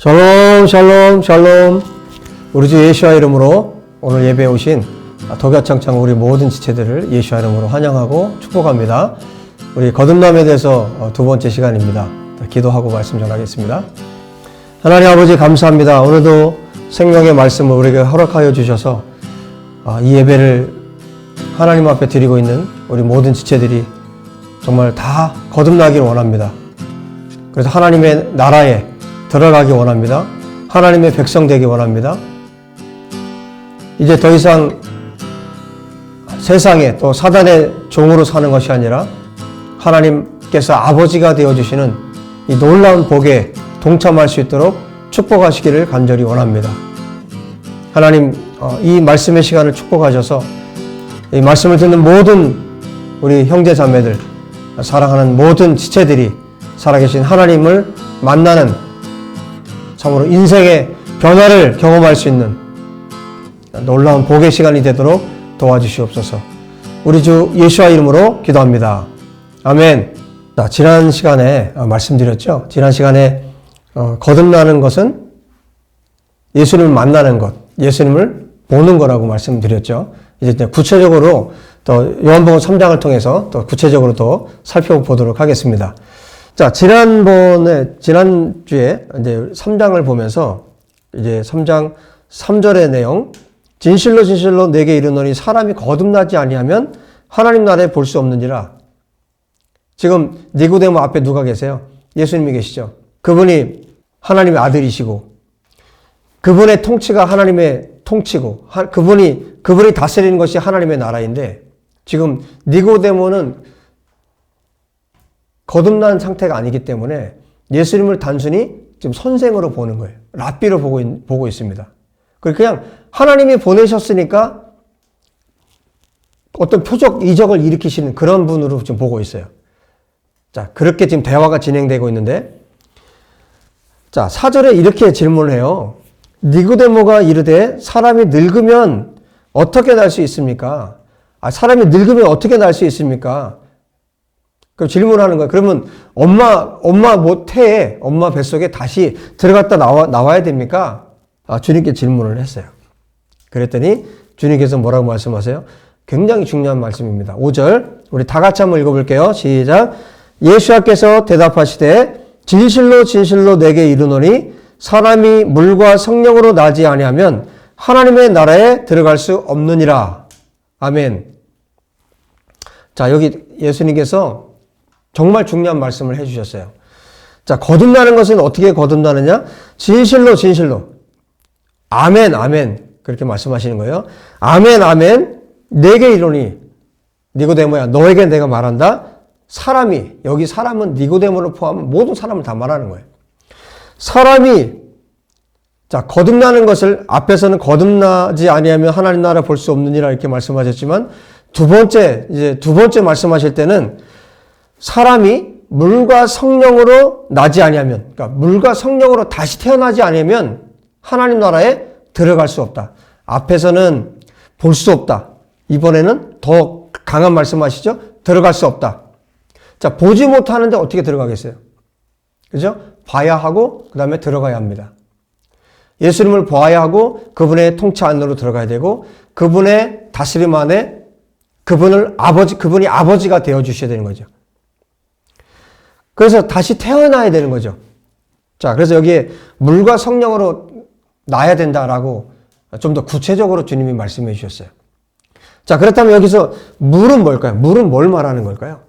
샬롬 샬롬 샬롬. 우리 주 예수와 이름으로 오늘 예배에 오신 덕야창창 우리 모든 지체들을 예수와 이름으로 환영하고 축복합니다. 우리 거듭남에 대해서 두 번째 시간입니다. 기도하고 말씀 전하겠습니다. 하나님 아버지 감사합니다. 오늘도 생명의 말씀을 우리에게 허락하여 주셔서 이 예배를 하나님 앞에 드리고 있는 우리 모든 지체들이 정말 다 거듭나길 원합니다. 그래서 하나님의 나라에 들어가기 원합니다. 하나님의 백성 되기 원합니다. 이제 더 이상 세상에 또 사단의 종으로 사는 것이 아니라 하나님께서 아버지가 되어주시는 이 놀라운 복에 동참할 수 있도록 축복하시기를 간절히 원합니다. 하나님 이 말씀의 시간을 축복하셔서 이 말씀을 듣는 모든 우리 형제 자매들, 사랑하는 모든 지체들이 살아계신 하나님을 만나는 참으로 인생의 변화를 경험할 수 있는 놀라운 복의 시간이 되도록 도와주시옵소서. 우리 주 예수와 이름으로 기도합니다. 아멘. 자, 지난 시간에 말씀드렸죠. 지난 시간에 거듭나는 것은 예수님을 만나는 것, 예수님을 보는 거라고 말씀드렸죠. 이제 구체적으로 또 요한복음 3장을 통해서 또 구체적으로 또 살펴보도록 하겠습니다. 자, 지난주에 이제 3장을 보면서 이제 3장 3절의 내용, 진실로 진실로 내게 이르노니 사람이 거듭나지 아니하면 하나님 나라에 볼 수 없느니라. 지금 니고데모 앞에 누가 계세요? 예수님이 계시죠. 그분이 하나님의 아들이시고 그분의 통치가 하나님의 통치고 그분이 다스리는 것이 하나님의 나라인데 지금 니고데모는 거듭난 상태가 아니기 때문에 예수님을 단순히 지금 선생으로 보는 거예요. 랍비로 보고 있습니다. 그냥 하나님이 보내셨으니까 어떤 표적, 이적을 일으키시는 그런 분으로 지금 보고 있어요. 자, 그렇게 지금 대화가 진행되고 있는데, 자, 4절에 이렇게 질문을 해요. 니고데모가 이르되 사람이 늙으면 어떻게 날 수 있습니까? 사람이 늙으면 어떻게 날 수 있습니까? 그럼 질문하는 거예요. 그러면 엄마 태에 엄마 뱃속에 다시 들어갔다 나와야 됩니까? 주님께 질문을 했어요. 그랬더니 주님께서 뭐라고 말씀하세요? 굉장히 중요한 말씀입니다. 5절 우리 다 같이 한번 읽어볼게요. 시작. 예수께서 대답하시되 진실로 진실로 내게 이르노니 사람이 물과 성령으로 나지 아니하면 하나님의 나라에 들어갈 수 없느니라. 아멘. 자, 여기 예수님께서 정말 중요한 말씀을 해주셨어요. 자, 거듭나는 것은 어떻게 거듭나느냐? 진실로 진실로. 아멘 아멘. 그렇게 말씀하시는 거예요. 아멘 아멘. 내게 이르노니 니고데모야 너에게 내가 말한다. 사람이, 여기 사람은 니고데모를 포함한 모든 사람을 다 말하는 거예요. 사람이 자, 거듭나는 것을 앞에서는 거듭나지 아니하면 하나님 나라 볼 수 없느니라 이렇게 말씀하셨지만 두 번째 말씀하실 때는 사람이 물과 성령으로 나지 아니하면, 그러니까 물과 성령으로 다시 태어나지 아니하면 하나님 나라에 들어갈 수 없다. 앞에서는 볼 수 없다. 이번에는 더 강한 말씀하시죠? 들어갈 수 없다. 자, 보지 못하는데 어떻게 들어가겠어요? 그죠? 봐야 하고 그 다음에 들어가야 합니다. 예수님을 보아야 하고 그분의 통치 안으로 들어가야 되고 그분의 다스림 안에 그분이 아버지가 되어 주셔야 되는 거죠. 그래서 다시 태어나야 되는 거죠. 자, 그래서 여기에 물과 성령으로 나야 된다라고 좀 더 구체적으로 주님이 말씀해 주셨어요. 자, 그렇다면 여기서 물은 뭘까요? 물은 뭘 말하는 걸까요?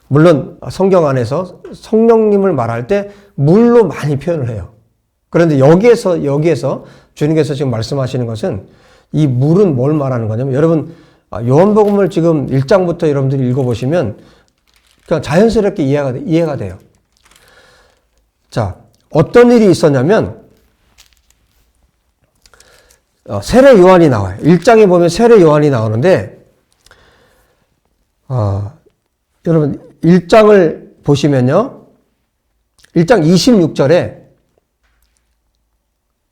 물론 성경 안에서 성령님을 말할 때 물로 많이 표현을 해요. 그런데 여기에서 주님께서 지금 말씀하시는 것은 이 물은 뭘 말하는 거냐면 여러분 요한복음을 지금 1장부터 여러분들이 읽어보시면 그냥 자연스럽게 이해가 돼요. 자, 어떤 일이 있었냐면 세례 요한이 나와요. 1장에 보면 세례 요한이 나오는데 여러분 1장을 보시면요. 1장 26절에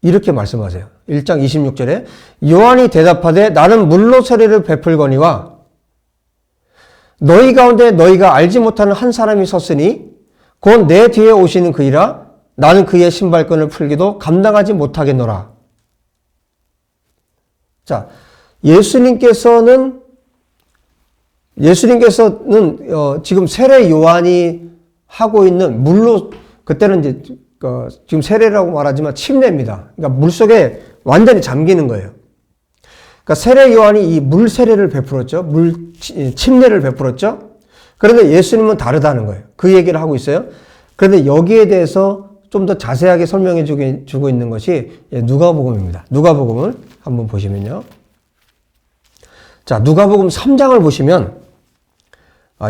이렇게 말씀하세요. 1장 26절에 요한이 대답하되 나는 물로 세례를 베풀거니와 너희 가운데 너희가 알지 못하는 한 사람이 섰으니 곧 내 뒤에 오시는 그이라 나는 그의 신발끈을 풀기도 감당하지 못하겠노라. 자, 예수님께서는 지금 세례 요한이 하고 있는 물로, 그때는 이제 지금 세례라고 말하지만 침례입니다. 그러니까 물 속에 완전히 잠기는 거예요. 그러니까 세례 요한이 이 물 세례를 베풀었죠. 침례를 베풀었죠. 그런데 예수님은 다르다는 거예요. 그 얘기를 하고 있어요. 그런데 여기에 대해서 좀 더 자세하게 설명해 주고 있는 것이 누가복음입니다. 누가복음을 한번 보시면요. 자, 누가복음 3장을 보시면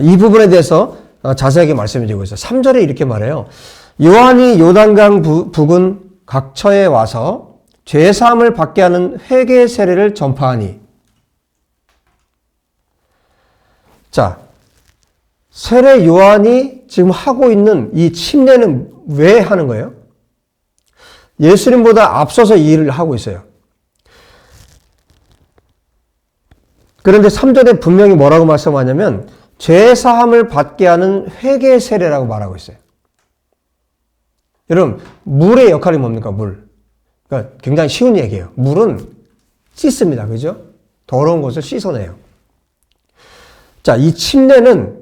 이 부분에 대해서 자세하게 말씀해 주고 있어요. 3절에 이렇게 말해요. 요한이 요단강 북은 각처에 와서 죄사함을 받게 하는 회개 세례를 전파하니. 자, 세례 요한이 지금 하고 있는 이 침례는 왜 하는 거예요? 예수님보다 앞서서 이 일을 하고 있어요. 그런데 3절에 분명히 뭐라고 말씀하냐면 죄사함을 받게 하는 회개 세례라고 말하고 있어요. 여러분, 물의 역할이 뭡니까? 물. 그러니까 굉장히 쉬운 얘기예요. 물은 씻습니다. 그죠? 더러운 것을 씻어내요. 자, 이 침례는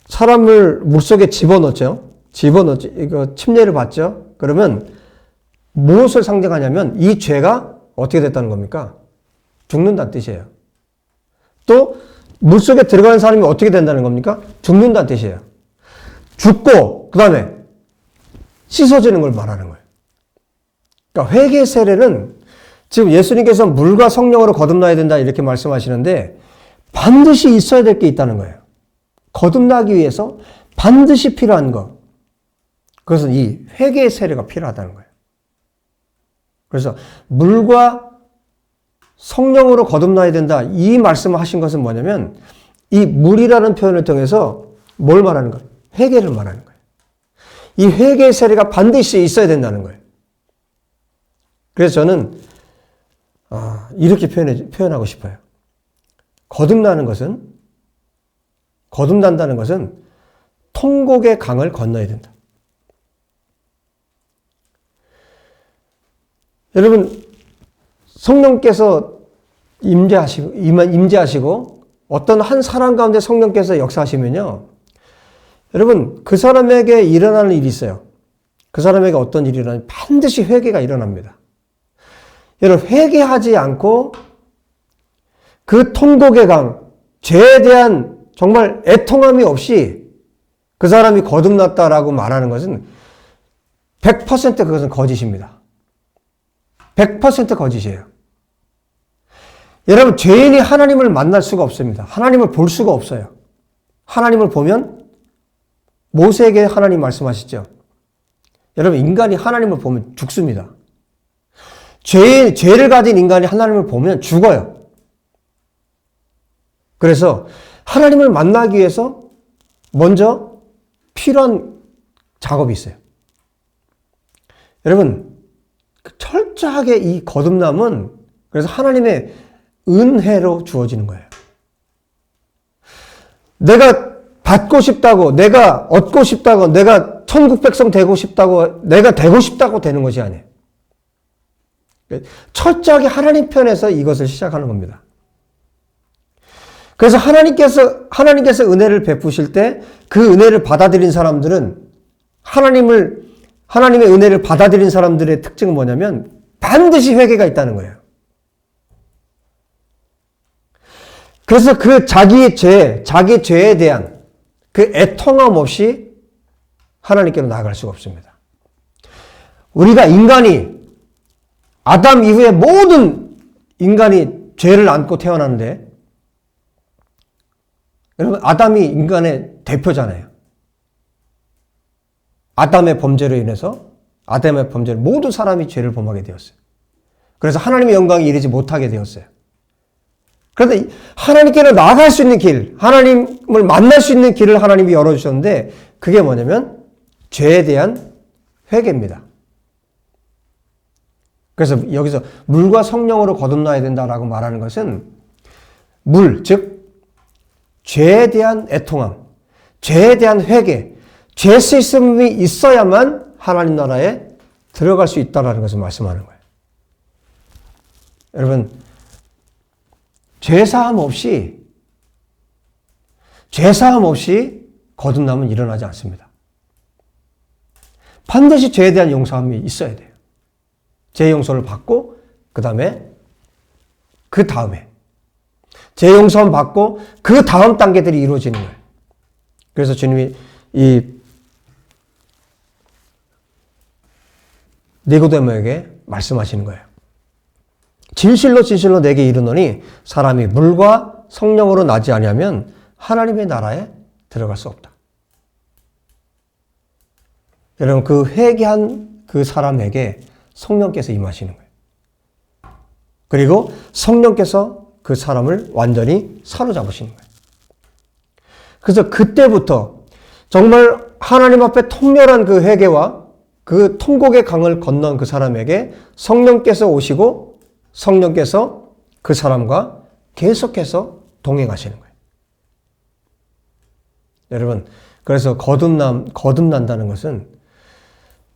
사람을 물속에 집어넣죠. 이거 침례를 받죠. 그러면 무엇을 상징하냐면 이 죄가 어떻게 됐다는 겁니까? 죽는다는 뜻이에요. 또 물속에 들어가는 사람이 어떻게 된다는 겁니까? 죽는다는 뜻이에요. 죽고 그 다음에 씻어지는 걸 말하는 거예요. 그러니까 회개 세례는 지금 예수님께서 물과 성령으로 거듭나야 된다 이렇게 말씀하시는데 반드시 있어야 될 게 있다는 거예요. 거듭나기 위해서 반드시 필요한 것. 그것은 이 회개 세례가 필요하다는 거예요. 그래서 물과 성령으로 거듭나야 된다. 이 말씀을 하신 것은 뭐냐면 이 물이라는 표현을 통해서 뭘 말하는 거예요? 회개를 말하는 거예요. 이 회개 세례가 반드시 있어야 된다는 거예요. 그래서 저는 이렇게 표현하고 싶어요. 거듭난다는 것은 통곡의 강을 건너야 된다. 여러분, 성령께서 임재하시고 어떤 한 사람 가운데 성령께서 역사하시면요. 여러분, 그 사람에게 일어나는 일이 있어요. 그 사람에게 어떤 일이 일어나면 반드시 회개가 일어납니다. 여러분, 회개하지 않고 그 통곡의 강, 죄에 대한 정말 애통함이 없이 그 사람이 거듭났다라고 말하는 것은 100% 그것은 거짓입니다. 100% 거짓이에요. 여러분, 죄인이 하나님을 만날 수가 없습니다. 하나님을 볼 수가 없어요. 하나님을 보면 모세에게 하나님 말씀하시죠. 여러분, 인간이 하나님을 보면 죽습니다. 죄를 가진 인간이 하나님을 보면 죽어요. 그래서 하나님을 만나기 위해서 먼저 필요한 작업이 있어요. 여러분, 철저하게 이 거듭남은 그래서 하나님의 은혜로 주어지는 거예요. 내가 받고 싶다고, 내가 얻고 싶다고, 내가 천국 백성 되고 싶다고, 내가 되고 싶다고 되는 것이 아니에요. 철저하게 하나님 편에서 이것을 시작하는 겁니다. 그래서 하나님께서 은혜를 베푸실 때 그 은혜를 받아들인 사람들은 하나님의 은혜를 받아들인 사람들의 특징은 뭐냐면 반드시 회개가 있다는 거예요. 그래서 그 자기 죄에 대한 그 애통함 없이 하나님께로 나아갈 수가 없습니다. 우리가 아담 이후에 모든 인간이 죄를 안고 태어나는데 여러분, 아담이 인간의 대표잖아요. 아담의 범죄로 인해서 모든 사람이 죄를 범하게 되었어요. 그래서 하나님의 영광이 이르지 못하게 되었어요. 그런데 하나님께로 나아갈 수 있는 길, 하나님을 만날 수 있는 길을 하나님이 열어주셨는데 그게 뭐냐면 죄에 대한 회개입니다. 그래서 여기서 물과 성령으로 거듭나야 된다라고 말하는 것은 즉 죄에 대한 애통함, 죄에 대한 회개, 죄 씻음이 있어야만 하나님 나라에 들어갈 수 있다는 것을 말씀하는 거예요. 여러분, 죄사함 없이 거듭남은 일어나지 않습니다. 반드시 죄에 대한 용서함이 있어야 돼요. 죄 용서를 받고 그 다음에 죄 용서함 받고 그 다음 단계들이 이루어지는 거예요. 그래서 주님이 이 니고데모에게 말씀하시는 거예요. 진실로 진실로 내게 이르노니 사람이 물과 성령으로 나지 아니하면 하나님의 나라에 들어갈 수 없다. 여러분, 그 회개한 그 사람에게 성령께서 임하시는 거예요. 그리고 성령께서 그 사람을 완전히 사로잡으시는 거예요. 그래서 그때부터 정말 하나님 앞에 통렬한 그 회개와 그 통곡의 강을 건넌 그 사람에게 성령께서 오시고 성령께서 그 사람과 계속해서 동행하시는 거예요. 여러분, 그래서 거듭난다는 것은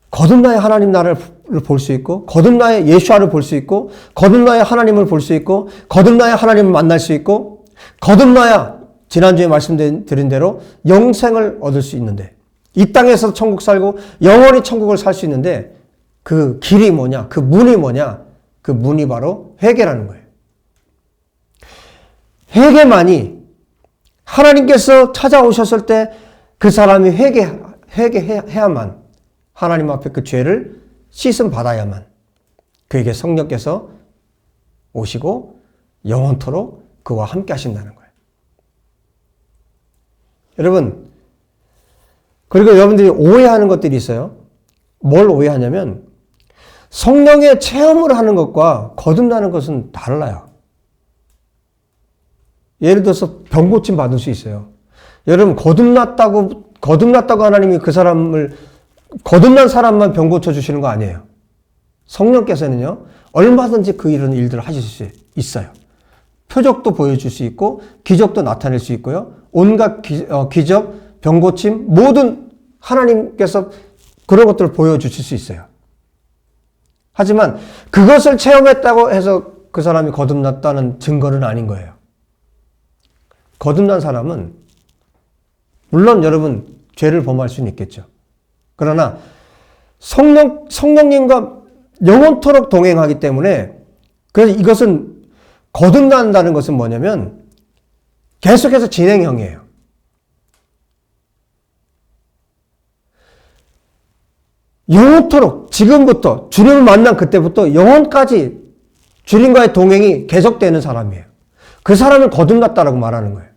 거듭나야 하나님 나라를 볼 수 있고, 거듭나야 예수아를 볼 수 있고, 거듭나야 하나님을 볼 수 있고, 거듭나야 하나님을 만날 수 있고, 거듭나야 지난주에 말씀드린 대로 영생을 얻을 수 있는데, 이 땅에서 천국 살고 영원히 천국을 살 수 있는데 그 길이 뭐냐? 그 문이 뭐냐? 그 문이 바로 회개라는 거예요. 회개만이 하나님께서 찾아오셨을 때 그 사람이 회개해야만 하나님 앞에 그 죄를 씻음 받아야만 그에게 성령께서 오시고 영원토록 그와 함께 하신다는 거예요. 여러분, 그리고 여러분들이 오해하는 것들이 있어요. 뭘 오해하냐면 성령의 체험을 하는 것과 거듭나는 것은 달라요. 예를 들어서 병 고침 받을 수 있어요. 여러분, 거듭났다고 하나님이 그 사람을, 거듭난 사람만 병 고쳐주시는 거 아니에요. 성령께서는요, 얼마든지 그 이런 일들을 하실 수 있어요. 표적도 보여줄 수 있고, 기적도 나타낼 수 있고요. 온갖 기적, 병 고침, 모든 하나님께서 그런 것들을 보여주실 수 있어요. 하지만 그것을 체험했다고 해서 그 사람이 거듭났다는 증거는 아닌 거예요. 거듭난 사람은 물론 여러분 죄를 범할 수는 있겠죠. 그러나 성령님과 영원토록 동행하기 때문에, 그래서 이것은 거듭난다는 것은 뭐냐면 계속해서 진행형이에요. 영원토록, 지금부터 주님을 만난 그때부터 영원까지 주님과의 동행이 계속되는 사람이에요. 그 사람을 거듭났다라고 말하는 거예요.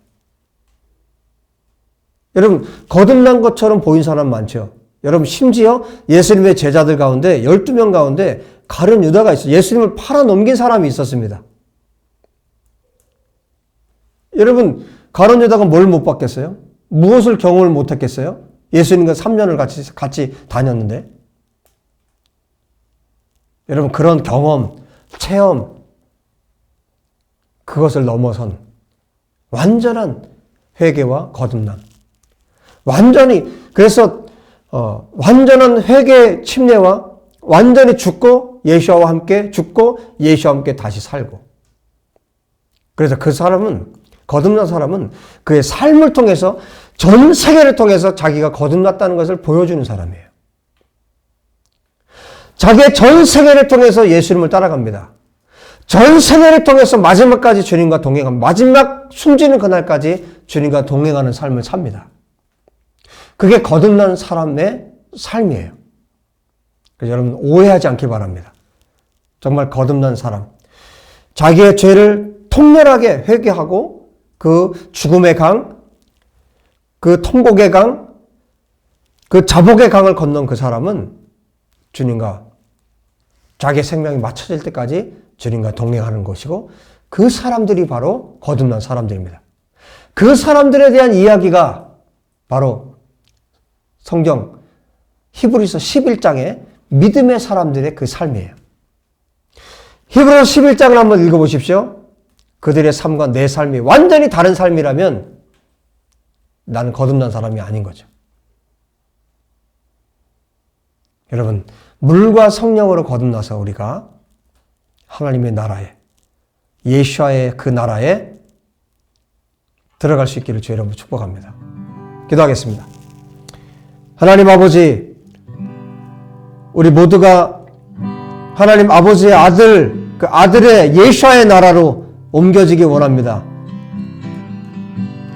여러분, 거듭난 것처럼 보인 사람 많죠? 여러분, 심지어 예수님의 제자들 가운데 12명 가운데 가룟 유다가 있어요. 예수님을 팔아넘긴 사람이 있었습니다. 여러분, 가룟 유다가 뭘 못 받겠어요? 무엇을 경험을 못 했겠어요? 예수님과 3년을 같이 다녔는데. 여러분, 그런 경험, 체험, 그것을 넘어선 완전한 회개와 거듭남. 그래서 완전한 회개 침례와 완전히 죽고 예수와 함께 죽고 예수와 함께 다시 살고. 그래서 그 사람은, 거듭난 사람은 그의 삶을 통해서, 전 세계를 통해서 자기가 거듭났다는 것을 보여주는 사람이에요. 자기의 전 세계를 통해서 예수님을 따라갑니다. 전 세계를 통해서 마지막까지 주님과 동행합니다. 마지막 숨지는 그날까지 주님과 동행하는 삶을 삽니다. 그게 거듭난 사람의 삶이에요. 그래서 여러분 오해하지 않길 바랍니다. 정말 거듭난 사람, 자기의 죄를 통렬하게 회개하고 그 죽음의 강, 그 통곡의 강, 그 자복의 강을 건넌 그 사람은 주님과 자기의 생명이 맞춰질 때까지 주님과 동행하는 것이고, 그 사람들이 바로 거듭난 사람들입니다. 그 사람들에 대한 이야기가 바로 성경 히브리서 11장의 믿음의 사람들의 그 삶이에요. 히브리서 11장을 한번 읽어보십시오. 그들의 삶과 내 삶이 완전히 다른 삶이라면 나는 거듭난 사람이 아닌 거죠. 여러분, 물과 성령으로 거듭나서 우리가 하나님의 나라에, 예수와의 그 나라에 들어갈 수 있기를 주 여러분 축복합니다. 기도하겠습니다. 하나님 아버지, 우리 모두가 하나님 아버지의 아들, 그 아들의 예수와의 나라로 옮겨지기 원합니다.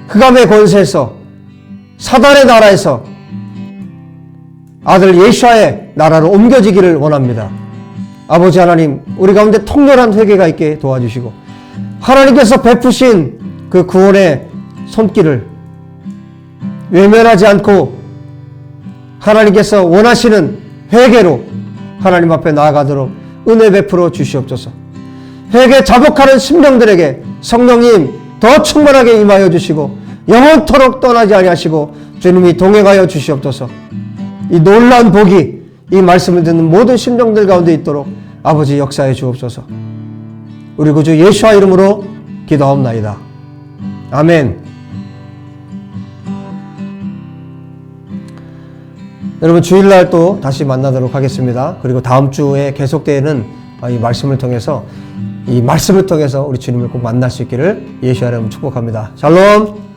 흑암의 권세에서, 사단의 나라에서 아들 예수와의 나라로 옮겨지기를 원합니다. 아버지 하나님, 우리 가운데 통렬한 회개가 있게 도와주시고 하나님께서 베푸신 그 구원의 손길을 외면하지 않고 하나님께서 원하시는 회개로 하나님 앞에 나아가도록 은혜 베풀어 주시옵소서. 회개 자복하는 심령들에게 성령님 더 충만하게 임하여 주시고 영원토록 떠나지 아니하시고 주님이 동행하여 주시옵소서. 이 놀라운 복이 이 말씀을 듣는 모든 심령들 가운데 있도록 아버지 역사해 주옵소서. 우리 구주 예수와 이름으로 기도하옵나이다. 아멘. 여러분, 주일날 또 다시 만나도록 하겠습니다. 그리고 다음 주에 계속되는 이 말씀을 통해서 우리 주님을 꼭 만날 수 있기를 예수와 이름으로 축복합니다. 샬롬.